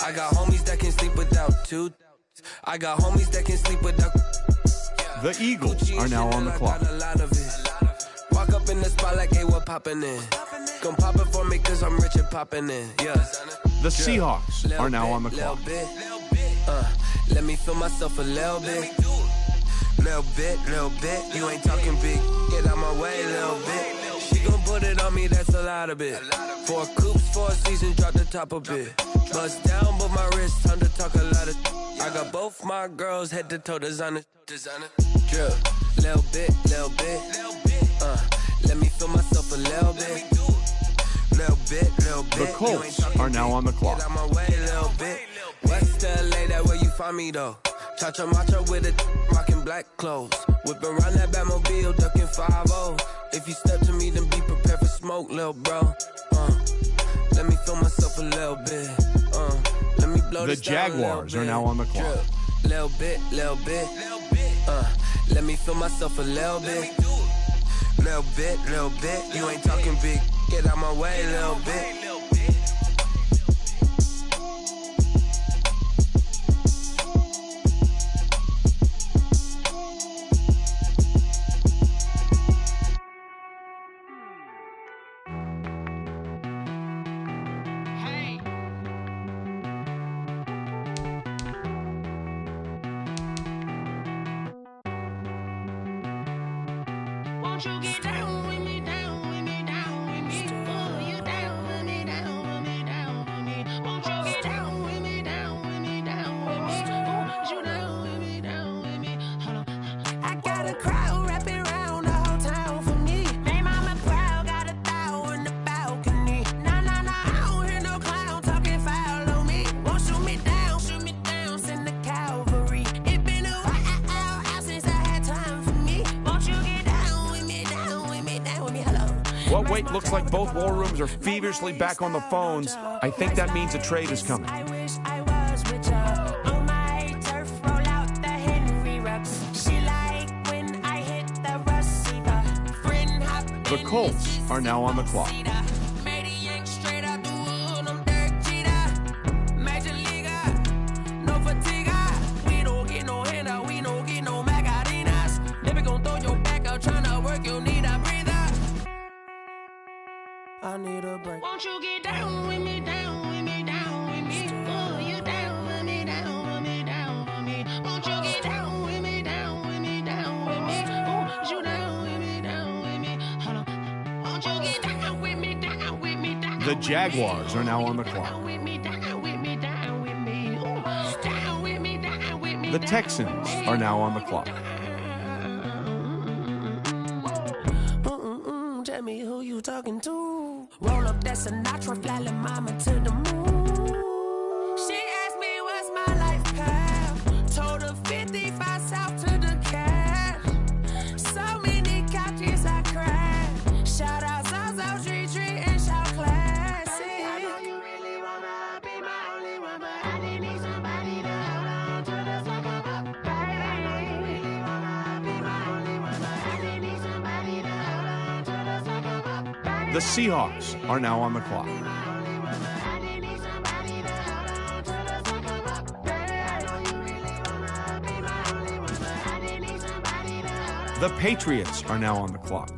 I got homies that can sleep without two. I got homies that can sleep without. The Eagles are now on the clock. Walk up in the spot like, hey, what poppin' in? Gon' pop it for me cause I'm rich and poppin' in. Yeah. The Seahawks are now on the clock. Let me feel myself a little bit. Little bit. You ain't talking big. Get out my way, little bit. She gon' put it on me, that's a lot of it. 4 coops, 4 seasons, drop the top a bit. Bust down, but my wrist, time to talk a lot of. I got both my girls head to toe designer. Drip, little bit. Let me feel myself a little bit. Little bit. The Colts are now on the clock. Get out my way, little bit. West LA, that where you find me though. Cha-cha matcha with it, rocking black clothes. Whipping around that Batmobile, ducking 5-0. If you step to me, then be prepared for smoke, little bro. Let me feel myself a little bit. Let me blow The this down Jaguars are now on the clock. Little bit. Let me feel myself a little bit. Little bit. You ain't talking big. Get out my way, little bit. Won't you get down with me, down with me, down with me? Oh, you down with me, down with me, down with me. Won't you get down with me, down with me, down with me? Oh, you down with me, down with me? Hold on. I got a crowd wrapping around the whole town for me. Name on my crowd, got a thou in the balcony. Nah, I don't hear no clown talking foul on me. Won't shoot me down, send the cavalry. It been a while since I had time for me. Won't you get down with me, down with me, down with me? Hello. Well, wait, looks like both war rooms are feverishly back on the phones. I think that means a trade is coming. I wish I was with ya. On my turf, roll out the Henry Rux. She like when I hit the receiver. Friend hop The Colts are now on the clock. I need a break. Won't you get down with me, down with me, down with me? Oh, you down with me, down with me, down with me. Won't you get down with me, down with me, down with me? Oh, you down with me, down with me? Hold on. Won't you get down with me, down with me, down with me? The Jaguars are now on the clock. Down with me, down with me, down with me. Oh, down with me, down with me. The Texans are now on the clock. Tell me who you talking to. Roll up that Sinatra, fly la mama to the moon. She asked me what's my life path. Told her 55 south to the cash. So many couches I crashed. Shout out South Tree and shout classic. I know you really wanna be my only one, but I didn't need somebody to hold on to the fuck up. Baby, I know you really wanna be my only one, but I didn't need somebody to hold on to the fuck up. The Seahawks are now on the clock. The Patriots are now on the clock.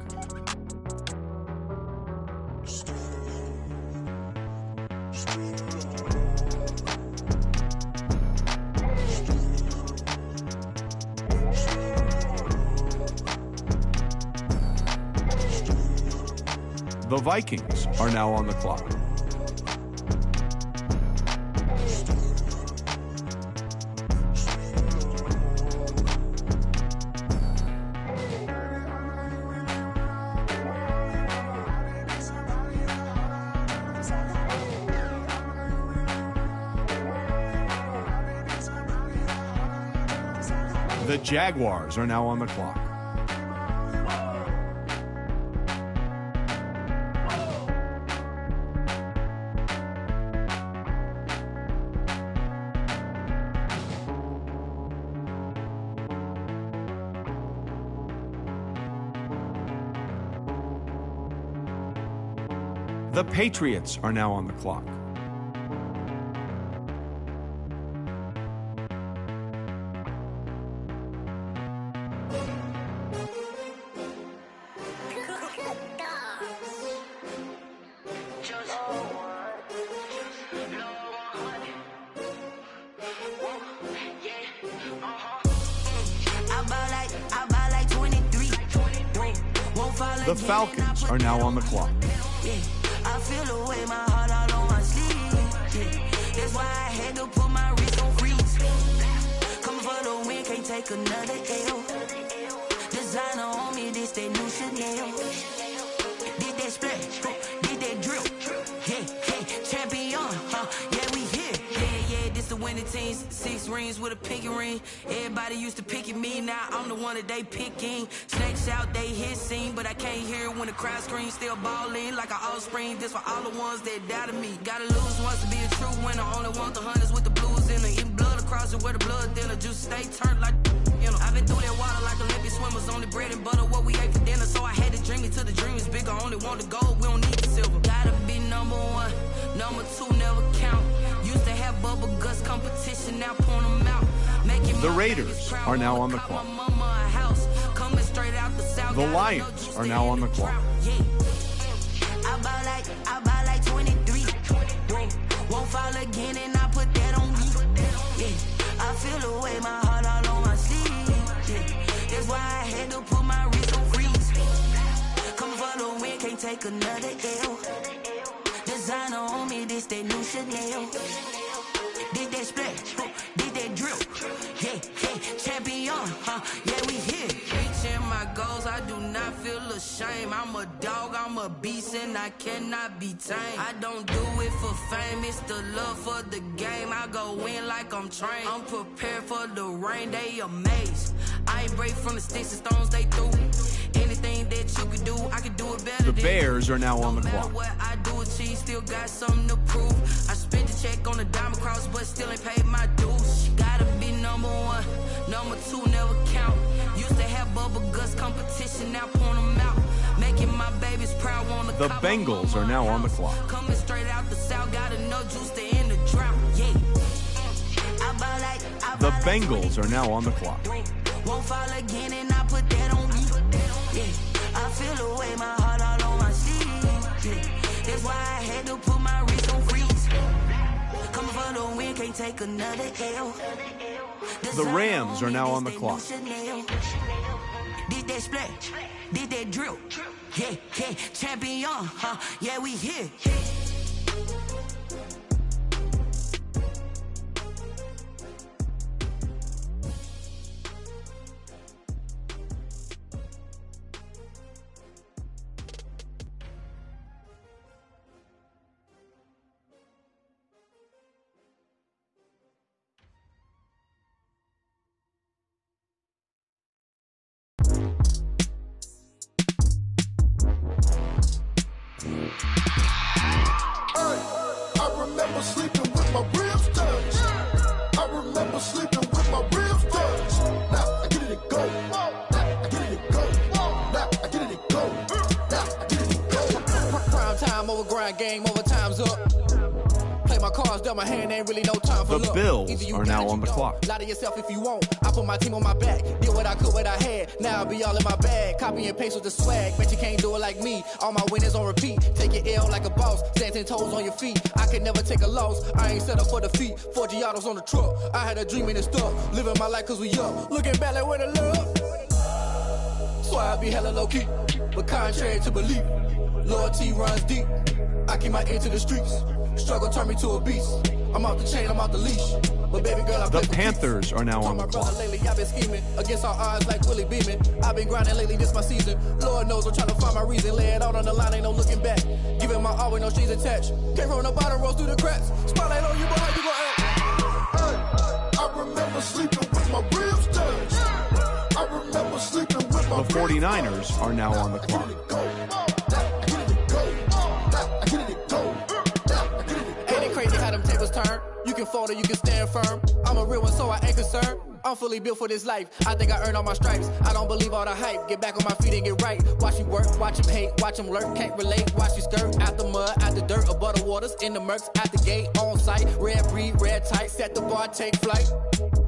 The Vikings are now on the clock. The Jaguars are now on the clock. The Patriots are now on the clock. again. The Falcons are now on the clock. Yeah, I feel the way, my heart all on my sleeve. Yeah, that's why I had to put my wrist on freeze. Come for the win, can't take another L. Designer on me, this that new Chanel. Did that splash, did that drill. Yeah, champion, yeah, we here. Yeah, this the winning teams. 6 rings with a pinky ring. Everybody used to picking me, now I'm the one that they picking. Snakes out, they hit scene, but I can't hear it when the crowd screams. Still ballin' like an offspring. This for all the ones that doubted me. Gotta lose once to be a true winner. Only want the hunters with the blues in it. Eating blood across it where the blood thinner. Juice stay turned like, you know. I've been through that water like Olympic swimmers. Only bread and butter, what we ate for dinner. So I had to dream it till the dream is bigger. Only want the gold, we don't need the silver. Gotta be number 1, number 2 never count. Used to have bubble guts competition, now point them out. The Raiders are now on the clock. The Lions are now on the clock. I buy like 23. Won't fall again and I put that on me. Yeah, I feel the way, my heart all on my sleeve. Yeah, that's why I had to put my wrist on freeze. Coming for the win, can't take another L. Designer on me, this that new Chanel. Did that splash, did that drill. Yeah, champion, yeah, we here. Reaching my goals, I do not feel ashamed. I'm a dog, I'm a beast, and I cannot be tamed. I don't do it for fame, it's the love for the game. I go in like I'm trained. I'm prepared for the rain, they amazed. I ain't break from the sticks and stones they threw. Anything that you could do, I could do it better. The Bears are now on the clock. What I do achieve, still got something to prove. I spent the check on the diamond cross, but still ain't paid my dues. Gotta be number 1, number 2 never count. Used to have bubble guts competition, now point them out. Making my babies proud, wanna The Bengals are now on the clock. Coming straight out the south, got enough juice to end the drought. Yeah. The Bengals are now on the clock. Won't fall again and I put that on me. Yeah, I feel the way, my heart all on my sleeve. Yeah, that's why I had to put my wrist on freeze. Coming for the win, can't take another L. The Rams are now on the clock. Did that splash, did that drill. Yeah, champion, yeah, we here. Sleeping with my ribs touched. I remember sleeping with my ribs touched. Now I get it and go. Now I get it and go. Now I get it and go. Now I get it and go. Prime time over grind game, over time's up. Play my cards, dealt my hand, ain't really no time for The luck. Bills are now on the clock. Lie to yourself if you want. I put my team on my back. Did what I could, what I had. Now I'll be all in my bag. Copy and paste with the swag. Bet you can't do it like me. All my winners on repeat. Take your L like a boss. Stand 10 toes on your feet. I can never take a loss. I ain't set up for defeat. 4 Giottos on the truck. I had a dream and stuff. Living my life cause we up. Looking back like where the love. So I be hella low key. But contrary to belief, loyalty runs deep. I keep my ear to the streets. Struggle turned me to a beast. I'm off the chain, I'm off the leash. But baby girl, I The Panthers are now on the clock. Lately, I've been scheming against all odds like Willie Beeman. I've been grinding lately, this my season. Lord knows I'm trying to find my reason. Lay it out on the line, ain't no looking back. Giving my all with no strings attached. Came from the bottom, rose through the cracks. Spotlight on you, but how you gon' act? Hey, I remember sleeping with my ribs touched. I remember sleeping with my The 49ers are now on the clock. Ain't it crazy how them tables turn? You can fold or you can stand firm. I'm a real one, so I ain't concerned. I'm fully built for this life. I think I earned all my stripes. I don't believe all the hype. Get back on my feet and get right. Watch you work, watch him hate, watch him lurk. Can't relate, watch you skirt. Out the mud, out the dirt, above the waters, in the murks, out the gate, on site. Red breed, red tight, set the bar, take flight.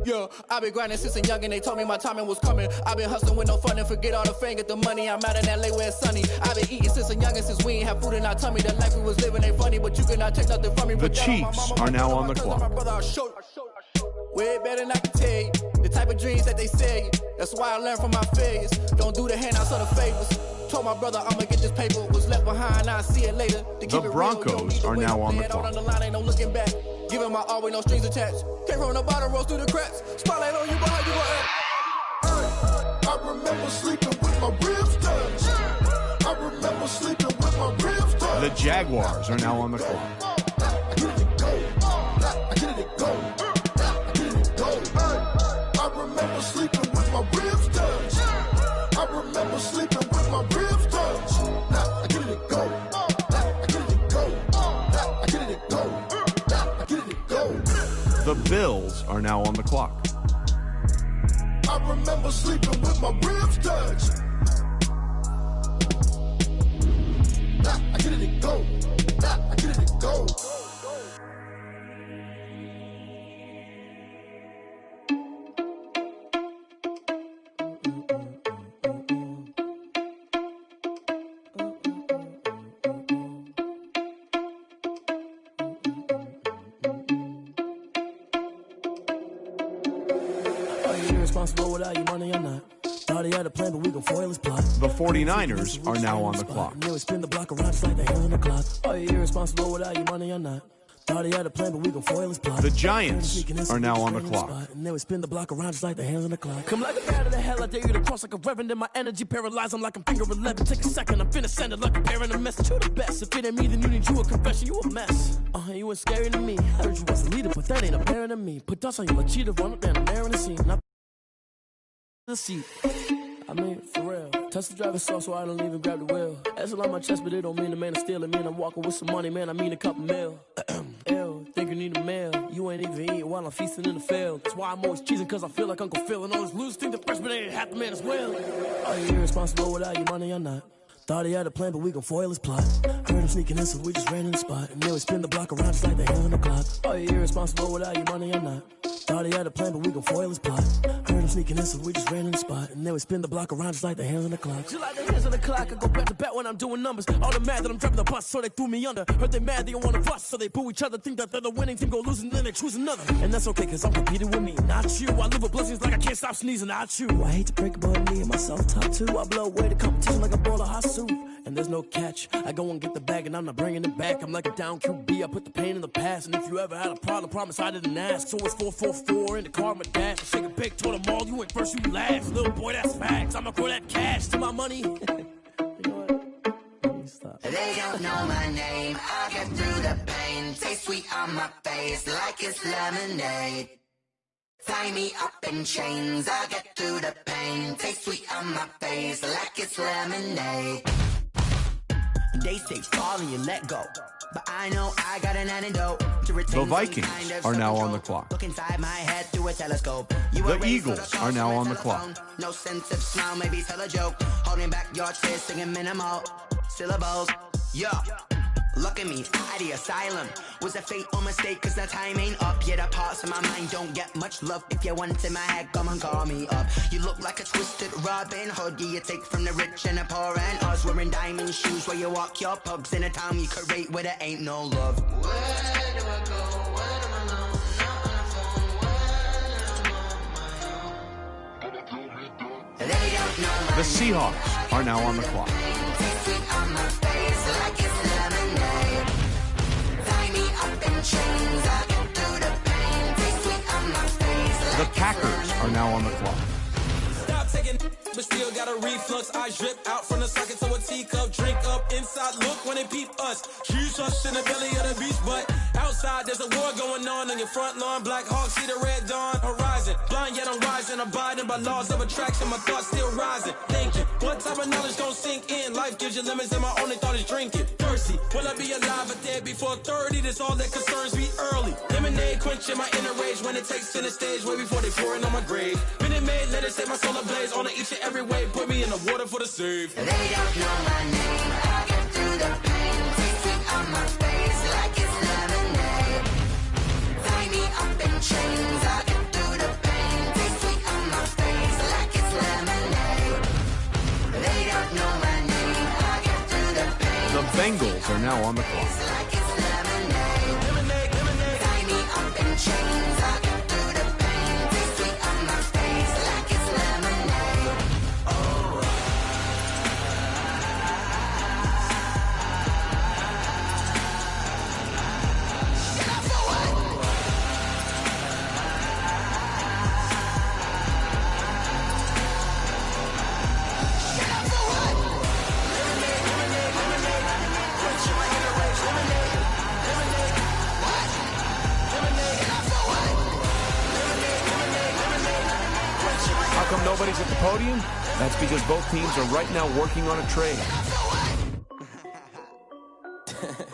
Yeah, I been grinding since a young and they told me my timing was coming. I been hustling with no fun and forget all the fame, get the money. I'm out in LA where it's sunny. I been eating since a young and since we ain't have food in our tummy. The life we was living ain't funny, but you cannot take nothing from me. The Chiefs are now on the clock. Way better than I can tell you. The type type of dreams that they sell you. That's why I learned from my failures. Don't do the handouts or the favors. Told my brother I'ma get this paper. Was left behind, I'll see it later. The Broncos are now on the clock. On the line, ain't no looking back. Giving my all with no strings attached. Came from the bottom, rose through the cracks. Spotlight on you, but how you gonna act? I remember sleeping with my ribs touched. I remember sleeping with my ribs touched. The Jaguars are now on the clock. I get it go. I get it go. I get it go. I remember sleeping with my ribs touched. I remember sleeping with my ribs touched. I get it go. I get it go. I get it go. I get it go. The Bills are now on the clock. I remember sleeping with my ribs touched. I get it go. I get it go. Irresponsible without your money or not. Thought he had a plan, but we gon' foil his plot. The 49ers are now on the clock. And we spin the block around just like the hands on the clock. Are you irresponsible without your money or not? Thought he had a plan, but we gon' foil his plot. The Giants are now on the clock. And then we spin the block around just like the hands on the clock. Come like a bat of the hell, I dare you to cross like a reverend. And my energy paralyzed, I'm like I'm finger 11. Take a second, I'm finna send it like a parent a message. You the best, if it ain't me, then you need you a confession. You a mess. You ain't scary to me. I heard you was a leader, but that ain't apparent to me. Put dust on you like cheetah, run up down the in the scene. Now the seat. I mean, for real. Touch the driver's soft so I don't even grab the wheel. That's on my chest, but it don't mean the man is stealing. Man, I'm walking with some money, man. I mean a couple mil. Ew, think you need a meal. You ain't even eating while I'm feasting in the field. That's why I'm always cheesing, cause I feel like Uncle Phil. And all this losers think the freshman ain't half the man as well. Are you irresponsible without your money or not? Thought he had a plan, but we gon' foil his plot. Heard him sneaking in, so we just ran in the spot. And then we spin the block around just like the hands on the clock. Are you irresponsible without your money or not? Thought he had a plan, but we gon' foil his plot. Heard him sneaking in, so we just ran in the spot. And then we spin the block around just like the hands on the clock. Just like the hands on the clock, I go back to back when I'm doing numbers. All the mad that I'm dropping the bus, so they threw me under. Heard they mad, they don't wanna bust, so they boo each other. Think that they're the winning team, go losing, then they choose another. And that's okay, cause I'm competing with me, not you. I live with blessings like I can't stop sneezing, not you. I hate to break it, but me and myself top two. I blow away the competition like a bowl of hot soup. And there's no catch. I go and get the bag and I'm not bringing it back. I'm like a down QB, I put the pain in the past. And if you ever had a problem, promise I didn't ask. So it's 444 in the car, my dash. Shake a big, told them all, you ain't first, you last. Little boy, that's facts. I'ma throw that cash to my money. You know what? Stop. They don't know my name, I get through the pain. Taste sweet on my face like it's lemonade. Tie me up in chains, I get through the pain. Taste sweet on my face like it's lemonade. They say fall and you let go, but I know I got an antidote to retain. The Vikings are now on the clock. Look inside my head through a telescope. The Eagles are now on the clock. No sense of smile, maybe tell a joke. Holding back your chest, singing minimal syllables. Yo, look at me, out the asylum. Was a fate or mistake, cause the time ain't up. Yet the parts of my mind don't get much love. If you want in my head, come and call me up. You look like a twisted Robin Hood. You take from the rich and the poor and us. Wearing diamond shoes where you walk your pugs. In a town you create where there ain't no love. Where do I go? Where am I alone? Not on the phone. When I'm on my own. They don't know my The Seahawks are now on the clock. Taste sweet on my face like it's lemonade. Tie me up in chains, I get through the pain. Taste sweet on my face The like Packers are now on the clock. Stop taking, but still got a reflux. I drip out from the socket to a teacup. Drink up inside, look when they peep us. Choose us in the belly of the beast, but outside there's a war going on your front lawn. Black Hawk, see the red dawn horizon. Blind yet I'm rising, abiding by laws of attraction. My thoughts still rising, thinking what type of knowledge don't sink in? Life gives you limits and my only thought is drinking. Thirsty, will I be alive or dead before 30? That's all that concerns me early. Lemonade quenching my inner rage when it takes to the stage way before they pouring on my grave. Minute Maid, let it set my soul ablaze on each and every way. Put me in the water for the save. They don't know my name, I get through the pain. Taste sweet on my face like it's lemonade. Tie me up in chains, I get through the pain. Taste sweet on my face like it's lemonade. They don't know my name, I get through the pain. The Bengals are now on the clock. Like it's lemonade. Lemonade, lemonade. Tie me up in chains, I get through the pain. Taste sweet on my face nobody's at the podium? That's because both teams are right now working on a trade.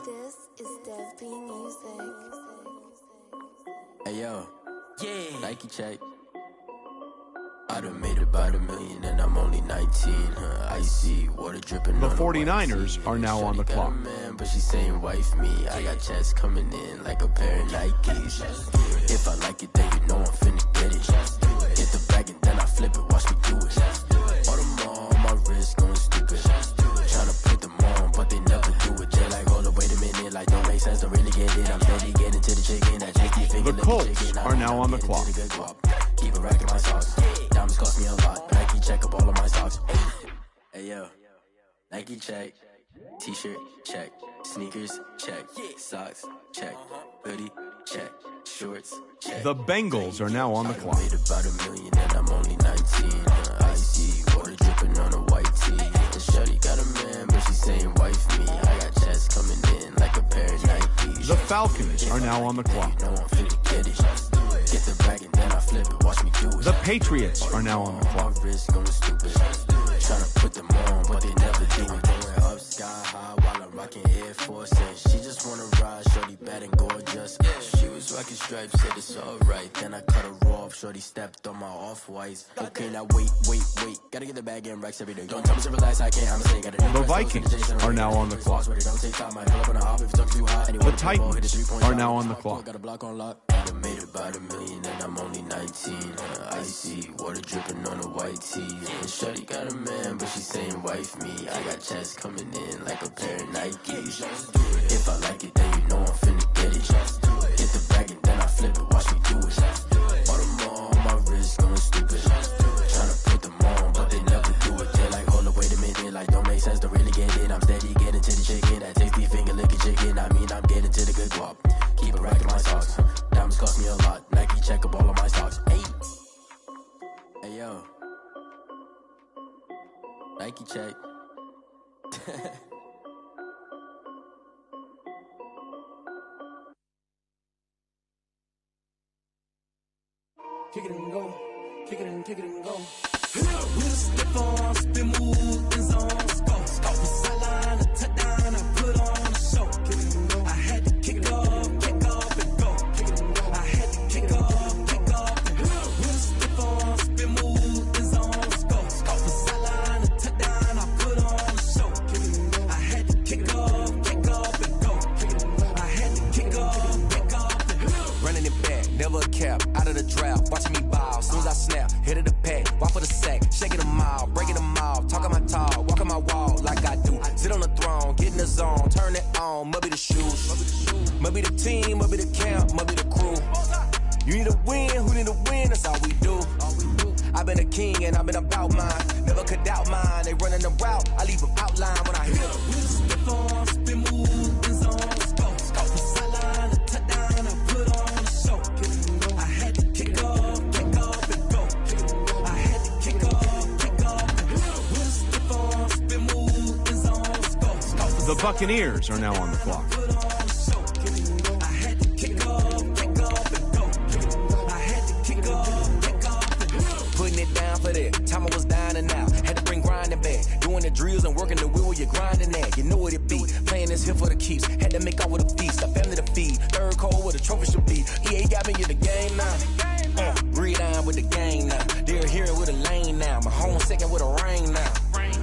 This is Dev B Music. Hey yo, yeah, Nike check. I done made about $1 million and I'm only 19. Icy water dripping. The 49ers are now on the clock. Man, but she saying wife me. I got checks coming in like a pair of Nikes. If I like it, then you know I'm finna get it. Hit the bag and then I flip it. Watch me do it. All them on my wrist going stupid. Tryna put them on, but they never do it. They're like, hold up, wait a minute, like don't make sense, don't really get it. I'm steady getting to the chicken. That chicken finger. The Colts are now on the clock. Keep a rack in my socks. Diamonds cost me a lot. Nike check up all of my socks. Hey yo, Nike check. T-shirt check. Sneakers check. Socks check. Hoodie check. Shorts check. The Bengals are now on the clock. I made about $1 million and I'm only 19. I see water dripping on a white tee. And shorty got a man, but she's saying wife me. I got checks coming in like a pair of Nikes. The Falcons are now on the clock. No one finna get it. Get the bag and then I flip it. Watch me do it. The Patriots are now on the clock. My wrist going stupid. Tryna put them on, but they never do it. Going up sky high while I'm rocking Air Force. And she just wanna ride, shorty bad and gorgeous. She was rocking stripes, said it's alright. Then I cut her off, shorty stepped on my off-whites. Okay, now wait. Gotta get the bag and racks every day. Don't tell me to relax, I can't, I'ma say gotta do. The Vikings are now on the clock. The Titans are now on the clock. Got a block on lock. I made about $1 million and I'm only 19. Icy water dripping on a white tee. And shorty got a man, but she's saying wife me. I got checks coming in like a pair of Nikes. If I like it, then you know I'm finna get it. Hit the bag and then I flip it. Watch me do it. All them on my wrist going stupid. Tryna put them on, but they never do it. They're like, hold up, wait a minute, like don't make sense, don't really get it. I'm steady getting to the chicken. That tasty finger licking chicken. I mean, I'm getting to the good guap. Keep a rack in my socks. Diamonds cost me a lot. Nike check up all of my stocks. Hey yo, Nike check. Kick it and go. Kick it and go. With a slip on, spin move, in zone, scope. From sideline to touchdown, I put on a show. I had to kick off and go. I had to kick off and go. With a slip on, spin move, in zone, scope. From sideline to touchdown, I put on a show. I had to kick off and go. I had to kick off and go. Running it back, never a cap, out of the drought. Watching me ball, soon as I snap, hit of the pack, walk for the sack, shaking them all, breaking them off, talking my talk, walking my wall like I do. Sit on the throne, get in the zone, turn it on, must be the shoes, must be the team, must be the camp, must be the crew. You need a win, who need a win, that's all we do. I've been a king and I've been about mine, never could doubt mine, they running the route, I leave them outline when I hit them. Slip on, spin move, in zone, scope. From sideline to touchdown, I put on a show. I had to kick off and go. I had to kick off. With a slip on, spin move, in zone, scope. The Buccaneers are now on the clock. Put on a show. I had to kick off and go. I had to kick off and go. Putting it down for that, time I was down and out, had to bring grinding back, doing the drills and working the wheel where you're grinding at, you know what it be, playing this here for the keeps, had to make out with a feast, a family to feed, third cold where the trophy should be, EA got me in the game now, breathe on with the game now, they're hearing with a lane now, my home second with a rain now,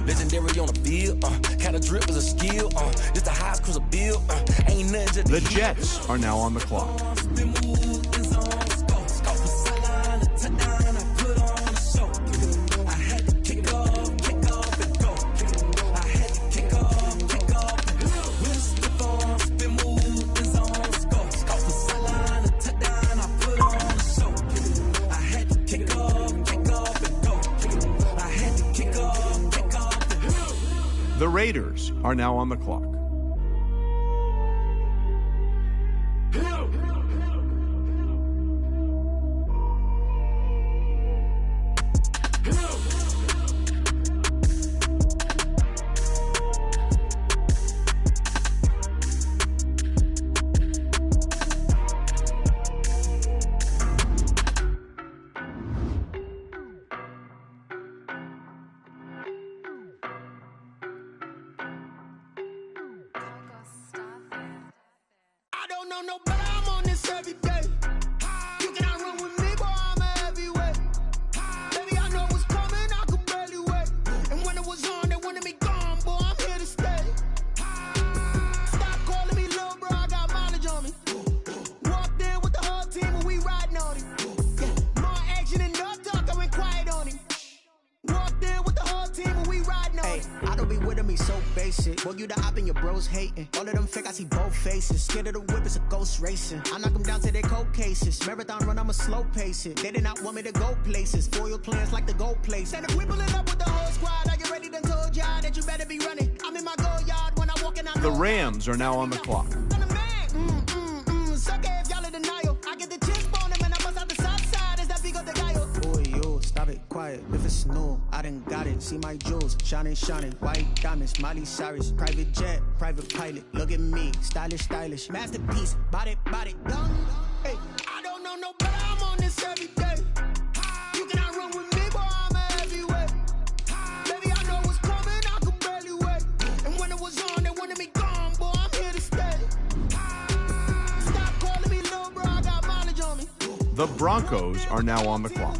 legendary on the field, kind of drip is a skill, just the highest cruiser bill, ain't nothing The Jets are now on the clock. The Raiders are now on the clock. face it. Boy, you the op and your bros hating. All of them fake, I see both faces. Scared of the whip, it's a ghost racing. I knock them down to their cold cases. Marathon run, I'ma slow pace it. They did not want me to go places. Foil plans like the gold place. And if we pulling up with the whole squad, are you ready? Done told y'all that you better be running. I'm in my go yard when I walk in. The Rams are now on the clock. Suck if y'all in denial. I get the chips on them and I bust out the south side. Is that big of the guy? Boy, yo, stop it, quiet. If it's new, I done got it. See my jewels, shining, shining. White diamonds, Miley Cyrus. Private jet, private pilot. Look at me, stylish, stylish. Masterpiece, body, young. Hey, I don't know no better. I'm on this every day. You cannot run with me, boy. I'm a heavyweight. Baby, I know what's coming. I could barely wait. And when it was on, they wanted me gone, boy. I'm here to stay. Stop calling me little bro. I got mileage on me. The Broncos are now on the clock.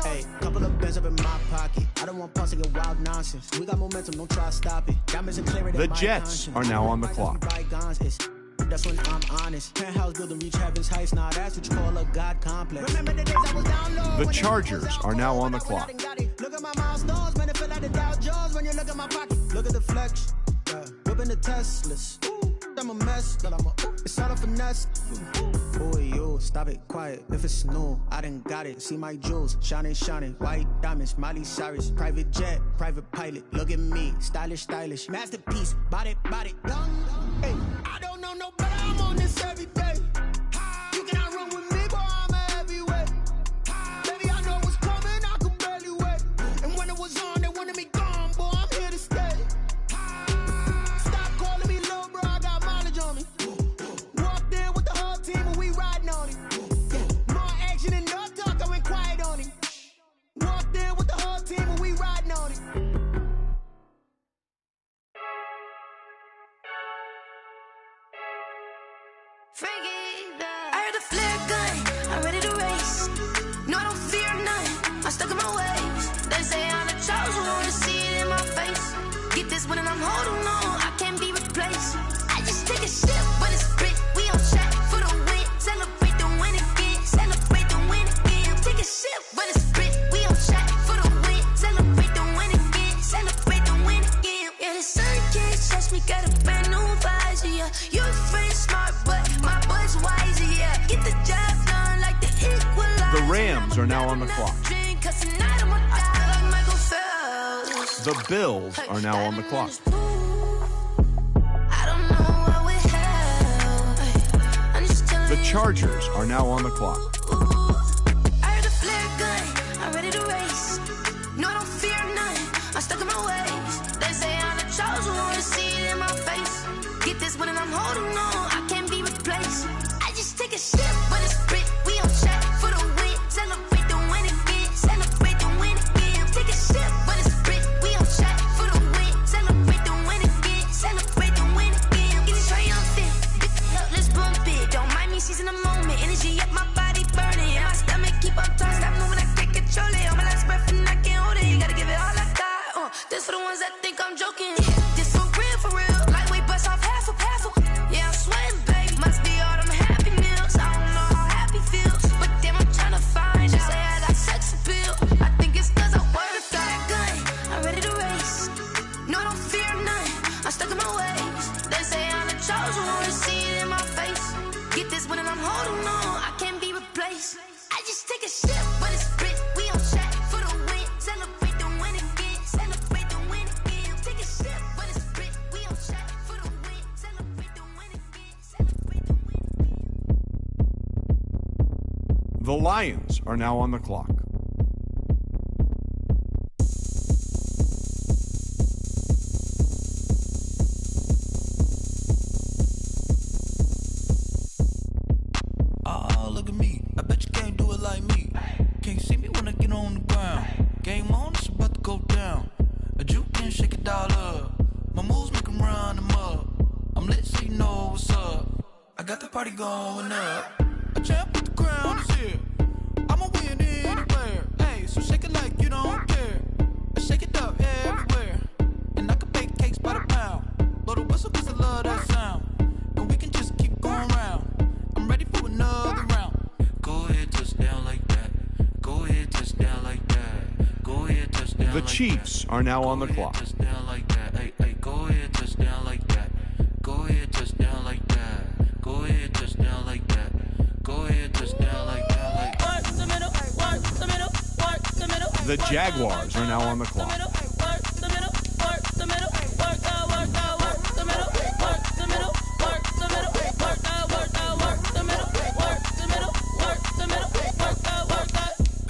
Hey, couple of bands up in my pocket. I don't want pause to get wild nonsense. We got momentum, don't try to stop it. Diamonds and clarity. The Jets are now on the clock. That's when I'm honest. Penthouse building reach heaven's heights. Nah, that's what you call a God complex. Remember the days I was down low. The Chargers are now on the clock. Look at my milestones, man. It feel like the Dow Jones when you look at my pocket. Look at the flex. Whipping the Teslas. I'm a mess, but it's all a finesse. Boy, yo, stop it, quiet. If it's new, I done got it. See my jewels, shining, shining. White diamonds, Miley Cyrus. Private jet, private pilot. Look at me, stylish, stylish. Masterpiece, body, young. Hey, I don't know no better. I'm on this every day. You cannot run with me, boy. I'm a heavyweight. Baby, I know what's coming. I could barely wait. And when it was on, they wanted me gone, boy. I'm here to stay. Walked in with the whole team and we riding on it. More action and no talk, I went quiet on it. Walked in with the whole team and we riding on it. I heard the flare gun, I'm ready to race. No, I don't fear none, I'm stuck in my ways. They say I'm the chosen one, to see it in my face. Get this one and I'm holding on, I can't be replaced. I just take a sip, but it's split. We on track for the win. Celebrate the win again. Celebrate the win again. Take a sip, but it's split. We on track for the win. Celebrate the win again. Celebrate the win again. Yeah, the sun can't touch me. Got a brand new visor. Yeah, you're friend smart, but my boy's wiser. Yeah, get the job done like the equalizer. The Rams are now on the clock. The Bills are now on the clock. The Chargers are now on the clock. I heard the flare gun, I'm ready to race. No, I don't fear none, I'm stuck in my ways. They say I'm the chosen one, to see it in my face. Get this one and I'm holding on, I can't be replaced. I just take a sip, but it's split. We on track for the win. Celebrate the win again. Celebrate the win again. Take a sip, but it's split. We on track for the win. Celebrate the win again. Celebrate the win again. Get it triumphant. Let's bump it. Don't mind me, seizing the moment. Energy up, my body burning. Yeah, my stomach keep up turning. Stop moving, I can't control it. On my last breath and I can't hold it. You gotta give it all I got. This for the ones that think I'm joking. This for real. Lightweight bust off half a. Yeah, I'm sweating, babe. Must be all them happy meals. I don't know how happy feels, but damn, I'm trying to find out. Say I got sex appeal. I think it's 'cause I work out. Gun, I'm ready to race. No, I don't fear none. I'm stuck in my ways. They say I'm the chosen one, to see it in my face. Get this one and I'm holding on, I can't be replaced. I just take a sip, but it's split. We on track for the win. Celebrate the win again. Celebrate the win again. Take a sip, but it's split. We on track for the win. Celebrate the win again. Celebrate the win again. The Lions are now on the clock. Look at me, I bet you can't do it like me. Can't see me when I get on the ground. Game on, it's about to go down. A juke can shake it all up. My moves make them run them up. I'm lit so you know what's up. I got the party going up. A champ with the crown is here. I'ma win anywhere. Hey, so shake it like you don't care. I shake it up everywhere. And I can bake cakes by the pound. Blow the whistle 'cause I love that sound. And we can just keep going round. I'm ready for another round. Go ahead, touch down like that. Go ahead, touch are now on the clock. Touchdown like that. Hey, hey, go ahead, touchdown like that. Go ahead, touchdown like that. Go ahead, touchdown like that. Go ahead, touchdown like that. Like Work the middle, work the middle, work the middle. The Jaguars are now on the clock. Work the middle, work the middle, work the middle, work the middle, work the middle, work the middle, work the middle, work the middle, work.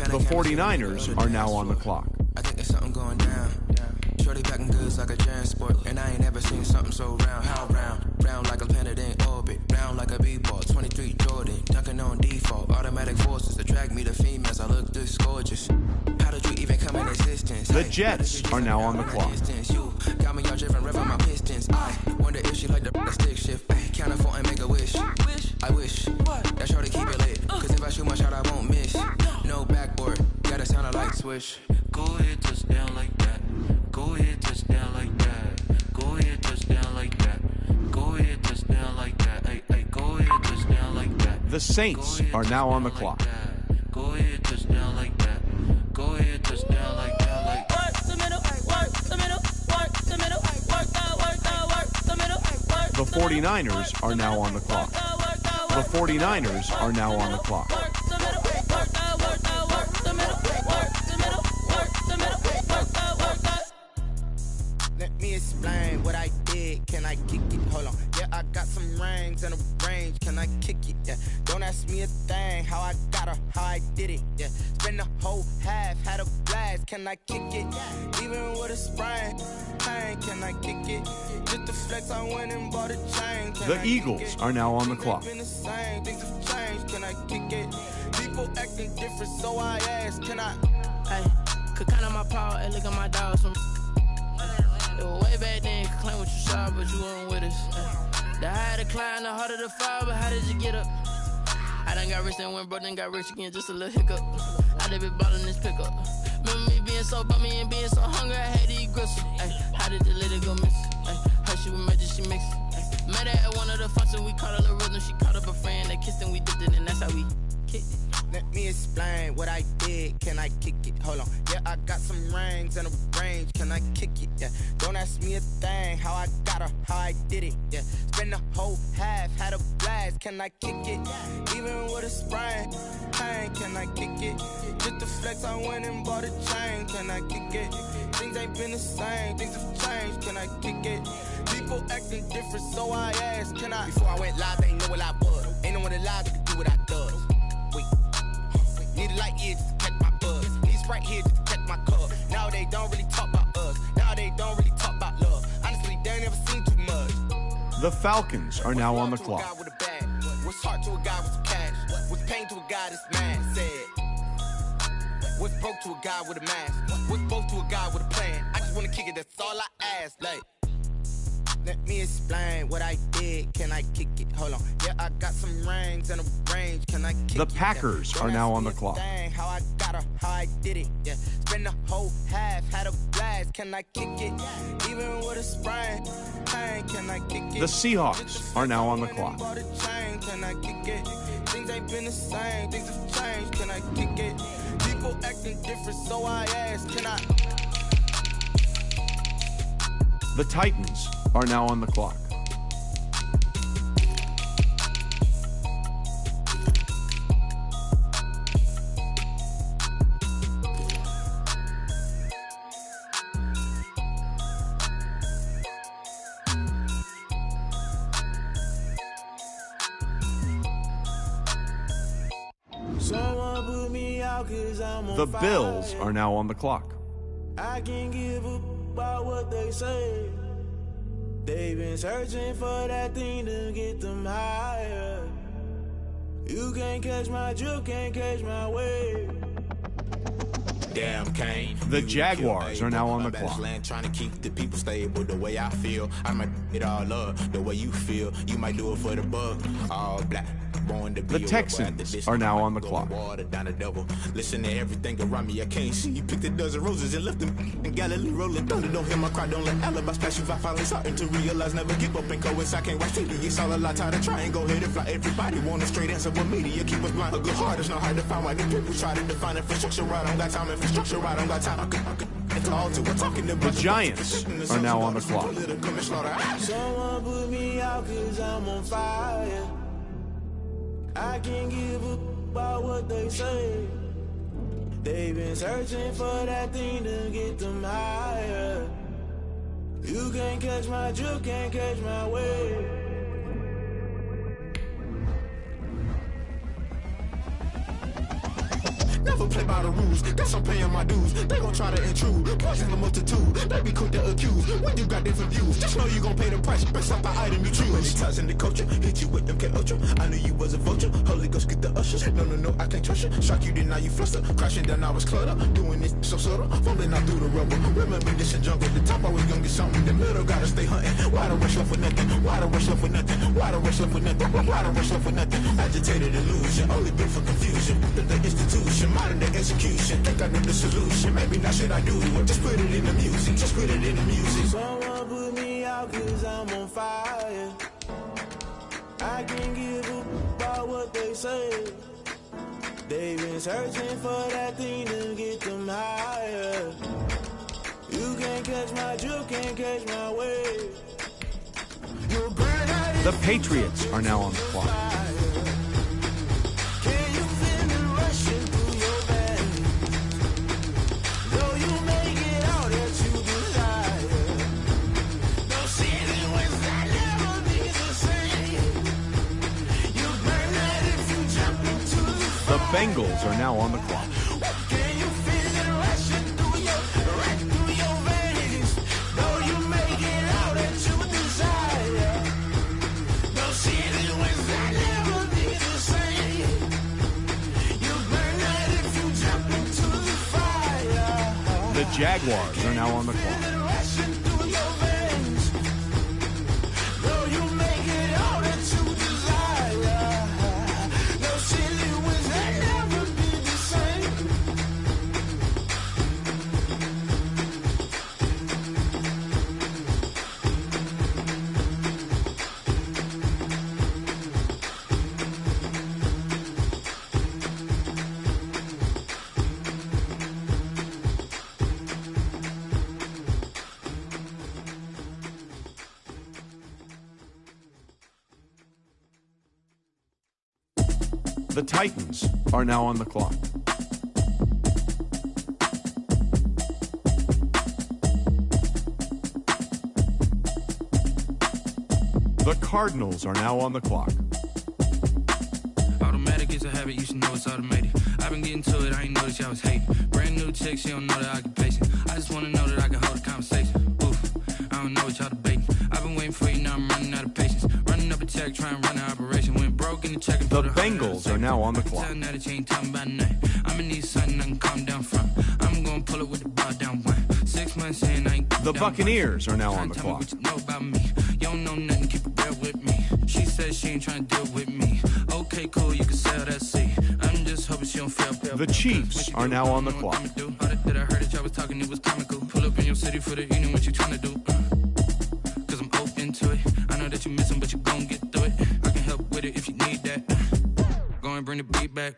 The 49ers are now on the clock. I think there's something going down. Shorty packing goods like a transport, and I ain't never seen something so round. How round? Round like a planet in orbit, round like a b-ball. 23 Jordan, dunking on default. Automatic forces attract me to females. I look this gorgeous. How did you even come in existence? The Jets are now on the clock. You got me all driven, revving my pistons. I wonder if she like the stick shift. Count a 4 and make a wish. I wish that shorty keep it lit. Cause if I shoot my shot, I won't miss. No backboard, gotta sound a light switch. go ahead, touchdown like that. Go ahead, touchdown like that. Go ahead, touchdown like that. Go ahead, touchdown like that. Hey, hey, go ahead, touchdown like that. The Saints are now on the clock. Go ahead, touchdown like that. Go ahead, touchdown like that. Like Work the middle, work the middle, work the middle, work the middle, work The 49ers are now on the clock. The 49ers are now on the clock. Let me explain what I did. Can I kick it? Hold on. Yeah, I got some rings and a range. Can I kick it? Yeah. Don't ask me a thing. How I got her, how I did it. Yeah. Spend the whole half, had a blast. Can I kick it? Even with a sprain. Pain, can I kick it? Just the flex, I went and bought a chain. Can The I Eagles kick it? are now on the clock. Been the same. Things have changed. Can I kick it? People acting different, so I ask. Can I? Hey, could count on my power, hey, look at my dogs from. It was way back then, could claim what you saw, but you weren't with us. The higher the climb, the harder the fall, but how did you get up? I done got rich and went broke, then got rich again, just a little hiccup. I done been ballin' this pickup. Remember me being so bummy and being so hungry, I had to eat gristle. Ay, how did the lady go miss? Her she was magic, she mixed. Met her at one of the functions, we caught a little rhythm, she caught up a friend, they kissed and we dipped it, and that's how we kicked it. Let me explain what I did. Can I kick it? Hold on. Yeah, I got some rings and a range. Can I kick it? Yeah. Don't ask me a thing. How I got her, how I did it. Yeah. Spend the whole half, had a blast. Can I kick it? Even with a sprain. Pain, can I kick it? Just the flex, I went and bought a chain. Can I kick it? Things ain't been the same. Things have changed. Can I kick it? People acting different, so I asked. Can I? Before I went live, they ain't know what I was. Ain't no one alive that could do what I does. Wait. Need a light year just to catch my buzz. Need Sprite here just to catch my cup. Now they don't really talk about us. Now they don't really talk about love. Honestly, they ain't never seen too much. The Falcons are now on the clock. What's heart to a guy with some cash? What's pain to a guy that's mad? Said. What's broke to a guy with a mask? What's both to a guy with a plan? I just wanna kick it, that's all I ask. Like, let me explain what I did. Can I kick it? Hold on. Yeah, I got some rings and a range. Can I kick it? The Packers are now on the clock. How I got her, how I did it. Yeah. Spend the whole half, had a blast. Can I kick it? Even with a sprain. Pain, can I kick it? The Seahawks are now on the clock. Can I kick it? Things ain't been the same. Things have changed. Can I kick it? People acting different, so I ask. Can I? The Titans are now on the clock. The Bills are now on the clock. I can't give up about what they say. They've been searching for that thing to get them higher. You can't catch my drift, can't catch my wave. Damn, Kane. The Jaguars are now on the clock. Trying to keep the people stable the way I feel. I might it all up the way you feel. You might do it for the buck. All black. The Texans are now on the clock. Listen to everything around me. I can't see. You picked a dozen roses and left them in Galilee rolling thunder. Don't hear my cry. Don't let alibis splash. If I finally starting to realize, never give up and coincide. I can't watch TV. It's all a lot. Time to try and go ahead and fly. Everybody want a straight answer, but media keep us blind. A good heart is not hard to find. Why the people try to define infrastructure right? I don't got time. Infrastructure right? I don't got time. The Giants are now on the clock. Someone put me out 'cause I'm on fire. I can't give a about what they say. They've been searching for that thing to get them higher. You can't catch my drift, can't catch my wave. Never play by the rules, guess I'm paying my dues. They gon' try to intrude, poison the multitude. They be quick to accuse when you got different views. Just know you gon' pay the price based off the item you choose. Many times in the culture, hit you with MK Ultra. I knew you was a vulture, Holy Ghost get the ushers. No, I can't trust you. Shock you, then now you fluster. Crashing down, I was cluttered. Doing this so subtle, falling out through the rubble. Remember this in jungle, the top always gonna get something. The middle gotta stay hunting. Why the rush left for nothing? Why the rush left for nothing? Why the rush left for nothing? Why the rush left for nothing? Agitated illusion, only built for confusion. The institution, modern day execution. Think I know the solution. Maybe not should I do it? Just put it in the music. Just put it in the music. Someone put me out 'cause I'm on fire. I can't give a about what they say. They've been searching for that thing to get them higher. You can't catch my drift, can't catch my wave. The Patriots are now on the clock. Can you feel it rushing through your veins? Though you make it out that you desire. No city was that never be the same. You burn that if you jump into The Bengals are now on the clock. Can you feel it rushing through your veins? Though you make it out that you desire. No city was that never be the same. You burn that if you jump into the fire. The Jaguars are now on the clock. Rushing through your veins. Though you make it out that you desire. No city was that never be the same. The Titans are now on the clock. The Cardinals are now on the clock. Automatic is a habit, you should know it's automated. I've been getting to it, I ain't noticed y'all was hating. Brand new chick, she don't know the occupation. I just wanna know that I can hold a conversation. Oof, I don't know what y'all debating. I've been waiting for you, now I'm running out of patience. Running up a check, trying to run an operation. Went broke in the check and The Bengals are now on the clock. now that you ain't talking about nothing. I'ma need something I can calm down from. I'm gonna pull it with the bar down one. 6 months in, I ain't The Buccaneers are now on the clock. what you know about me. You don't know nothing, keep it real with me. She says she ain't trying to deal with me. Okay, cool, you can sell that seat. I'm just hoping she don't fail. The Chiefs are now on the clock. All that I heard that y'all was talking, it was comical. Pull up in your city for the evening, what you trying to do? Cause I'm open to it. I know that you miss him, but you gon' get through it. I can help with it if you need that. Go and bring the beat back.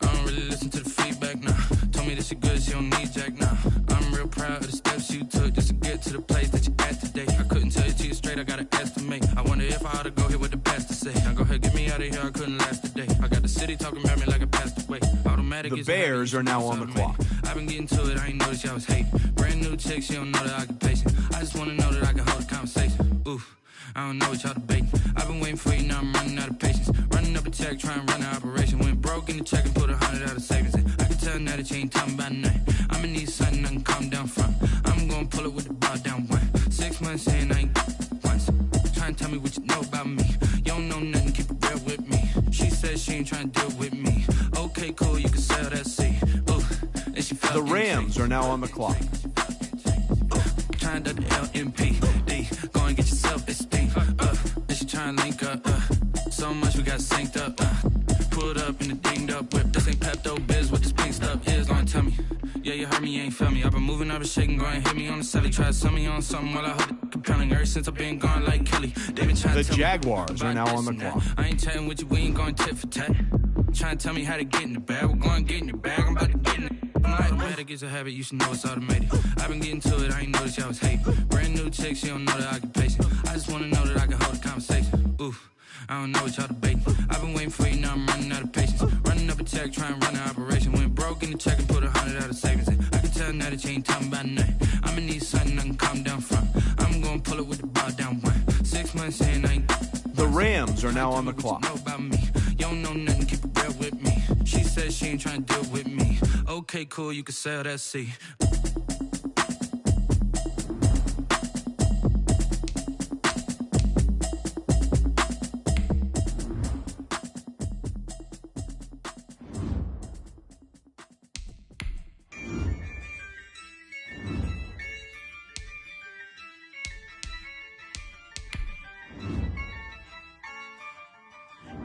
I don't really listen to the feedback, nah. Told me that she good, she don't need jack, nah. I'm real proud of the steps you took just to get to the place that you at today. I couldn't tell you to you straight, I gotta estimate. I wonder if I ought to go here with the best to say. Now go ahead, get me out of here, I couldn't last a day. I got the city talking about me like I passed away. Automatic The Bears are now on the clock. I've been getting to it, I ain't noticed y'all was hating. Brand new chick, she don't know the occupation. I just wanna know that I can hold a conversation. Oof, I don't know what y'all debating. I've been waiting for you, now I'm running out of patience. Running up a check, trying to run an operation. Went broke in the check and put 100 out of savings in. I can tell now that you ain't talking about nothing. I'ma need something I can calm down from. I'm gonna pull it with the bar down one. 6 months in, I ain't once. Trying to tell me what you know about me. You don't know nothing, keep it real with me. She says she ain't trying to deal with me. Okay, cool, you can sell that seat. Ooh, and she felt The Rams are now on the clock. Trying to the LMPD. Go and get yourself esteem. And she trying to link up. So much we got synced up. Pulled up in the dinged up whip. This ain't Pepto Biz, what this pink stuff is. Go and tell me. Yeah, you heard me, you ain't feel me. I've been moving, I've been shaking. Go and hit me on the celly. Try to sell me on something while I hold it compelling. Ever since I've been gone like Kelly. They been trying The to tell Jaguars me are now on the that. clock. I ain't chatting with you, we ain't going tit for tat. Trying to tell me how to get in the bag. We're going to get in the bag, I'm about to get in it. Automatic is a habit, you should know it's automated. I've been getting to it, I ain't noticed y'all was hating. Brand new chick, she don't know that I can pace it. I just wanna know that I can hold a conversation. Oof, I don't know what y'all debating. I've been waiting for you, now I'm running out of patience. Running up a check, trying to run an operation. Went broke in the check and put 100 out of savings in. I can tell now that you ain't talking about nothing. I'ma need something I can calm down from. I'm gonna pull it with the bow down one. 6 months in, I ain't. The Rams are now on the clock. You know about me. You don't know nothing, keep it real with me. She says she ain't trying to deal with me. Okay, cool, you can sell that seat.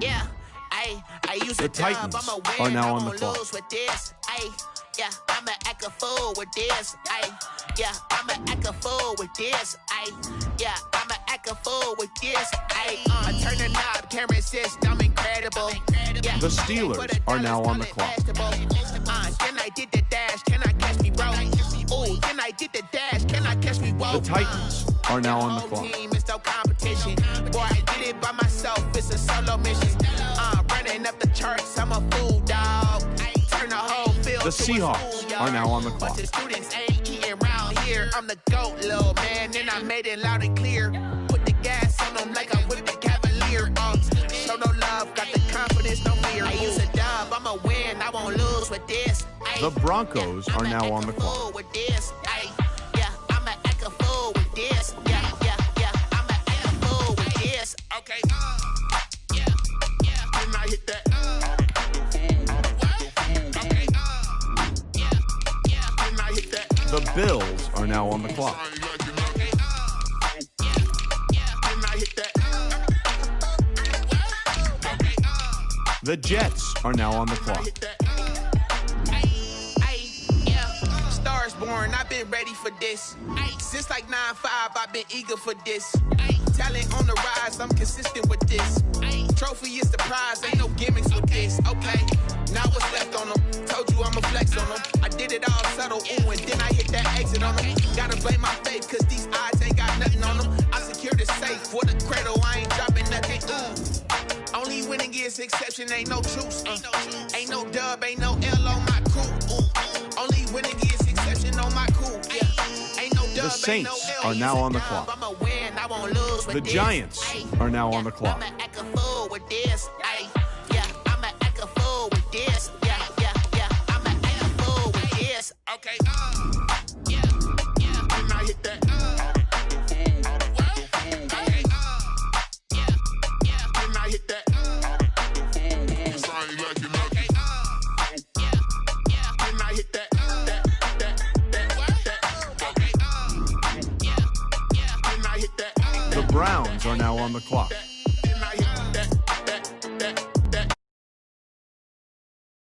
Yeah, I use The Titans are now on the clock. Yeah, I'ma act a fool with this. Yeah, I'ma act a fool with this. Yeah, I'ma act a fool with this. I turn the knob, camera assist, I'm incredible. Yeah, The Steelers are now on the clock. Then I did the dash, can I catch me, bro? Ooh, then I did the dash, can I catch me, whoa? The Titans are now on the clock. Team, it's no competition. Boy, I did it by myself, it's a solo mission. Running up the charts, I'm a fool, dog. Turn the whole field The to a Seahawks schoolyard. are now on the clock. But the students ain't eating around here. I'm the GOAT, little man, and I made it loud and clear. Put the gas on them like I'm with the Cavalier. Show no love, got the confidence, no fear. I use a dub, I'ma win, I won't lose with this. The Broncos are now on the clock. With this. Yeah, I'ma act a fool with this. Yeah, I'ma act a fool with this. Okay, yeah, then I hit that. The Bills are now on the clock. The Jets are now on the clock. Stars born, I've been ready for this. Since like 9-5, I've been eager for this. Talent on the rise, I'm consistent with this. Trophy is the prize, ain't no gimmicks with this. Okay, now what's left on them? Told you I'ma flex on them. I did it all subtle, ooh, and then I hit that exit on them. Gotta blame my faith, cause these odds ain't got nothing on them. I secured the safe for the cradle, I ain't dropping nothing, ooh. Only winning is exception, ain't no truce. Ain't no dub, ain't no L on my crew. Ooh. Only winning is exception on my crew. Yeah. Ain't no dub, The Saints are now on the clock. I'ma win, I won't lose with The this. Giants are now on the clock. I'ma act a fool with this. Yeah, I'ma act a fool with this. Yeah, I'ma act a fool with this. Okay, yeah, then I hit that. Okay, yeah, then I hit that. The Browns are now on the clock.